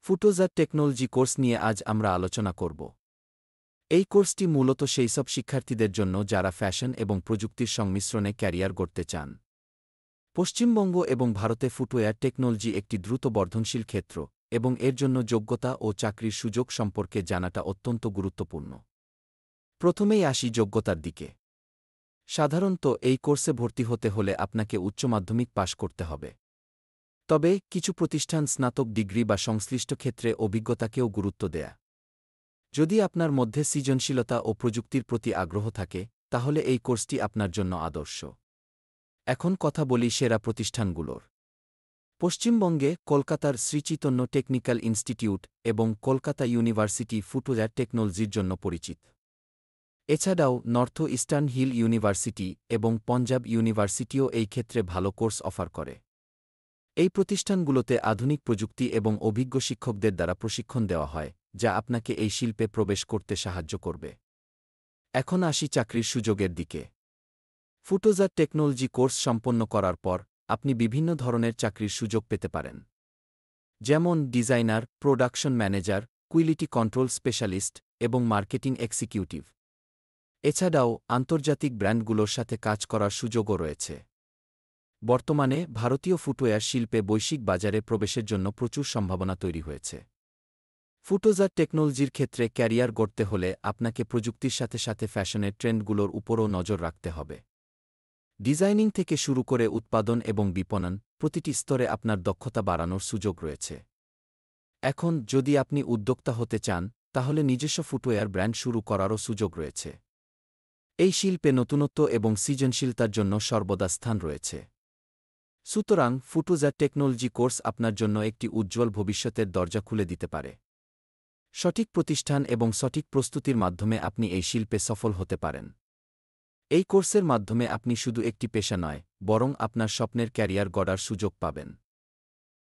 ফুটোজার technology course নিয়ে আজ আমরা আলোচনা করব। এই কোর্সটি মূলত সেইসব শিক্ষার্থীদের জন্য যারা ফ্যাশন এবং প্রযুক্তির সংমিশ্রণে ক্যারিয়ার গড়তে চান। পশ্চিমবঙ্গ এবং ভারতে ফুটওয়্যার টেকনোলজি একটি দ্রুত বর্ধনশীল ক্ষেত্র এবং এর জন্য যোগ্যতা ও চাকরির সুযোগ সম্পর্কে জানাটা অত্যন্ত গুরুত্বপূর্ণ। প্রথমেই আসি যোগ্যতার দিকে। সাধারণত এই কোর্সে ভর্তি হতে হলে আপনাকে উচ্চ মাধ্যমিক পাশ করতে হবে। তবে কিছু প্রতিষ্ঠান স্নাতক ডিগ্রি বা সংশ্লিষ্ট ক্ষেত্রে অভিজ্ঞতাকেও গুরুত্ব দেয়। যদি আপনার মধ্যে সৃজনশীলতা ও প্রযুক্তির প্রতি আগ্রহ থাকে, তাহলে এই কোর্সটি আপনার জন্য আদর্শ। এখন কথা বলি সেরা প্রতিষ্ঠানগুলোর। পশ্চিমবঙ্গে কলকাতার শ্রীচৈতন্য টেকনিক্যাল ইনস্টিটিউট এবং কলকাতা ইউনিভার্সিটি ফুটওয়্যার টেকনোলজির জন্য পরিচিত। এছাড়াও নর্থ ইস্টার্ন হিল ইউনিভার্সিটি এবং পঞ্জাব ইউনিভার্সিটিও এই ক্ষেত্রে ভালো কোর্স অফার করে। এই প্রতিষ্ঠানগুলোতে আধুনিক প্রযুক্তি এবং অভিজ্ঞ শিক্ষকদের দ্বারা প্রশিক্ষণ দেওয়া হয়, যা আপনাকে এই শিল্পে প্রবেশ করতে সাহায্য করবে। এখন আসি চাকরির সুযোগের দিকে। ফুটোজার টেকনোলজি কোর্স সম্পন্ন করার পর আপনি বিভিন্ন ধরনের চাকরির সুযোগ পেতে পারেন, যেমন designer, production manager, quality control specialist এবং মার্কেটিং এক্সিকিউটিভ। এছাড়াও আন্তর্জাতিক ব্র্যান্ডগুলোর সাথে কাজ করার সুযোগও রয়েছে। বর্তমানে ভারতীয় ফুটওয়্যার শিল্পে বৈশ্বিক বাজারে প্রবেশের জন্য প্রচুর সম্ভাবনা তৈরি হয়েছে। ফুটোজার টেকনোলজির ক্ষেত্রে ক্যারিয়ার গড়তে হলে আপনাকে প্রযুক্তির সাথে সাথে ফ্যাশনের ট্রেন্ডগুলোর উপরও নজর রাখতে হবে। ডিজাইনিং থেকে শুরু করে উৎপাদন এবং বিপণন, প্রতিটি স্তরে আপনার দক্ষতা বাড়ানোর সুযোগ রয়েছে। এখন যদি আপনি উদ্যোক্তা হতে চান, তাহলে নিজস্ব ফুটওয়্যার ব্র্যান্ড শুরু করারও সুযোগ রয়েছে। এই শিল্পে নতুনত্ব এবং সৃজনশীলতার জন্য সর্বদা স্থান রয়েছে। সুতরাং ফুটোজার টেকনোলজি কোর্স আপনার জন্য একটি উজ্জ্বল ভবিষ্যতের দরজা খুলে দিতে পারে। সঠিক প্রতিষ্ঠান এবং সঠিক প্রস্তুতির মাধ্যমে আপনি এই শিল্পে সফল হতে পারেন। এই কোর্সের মাধ্যমে আপনি শুধু একটি পেশা নয়, বরং আপনার স্বপ্নের ক্যারিয়ার গড়ার সুযোগ পাবেন।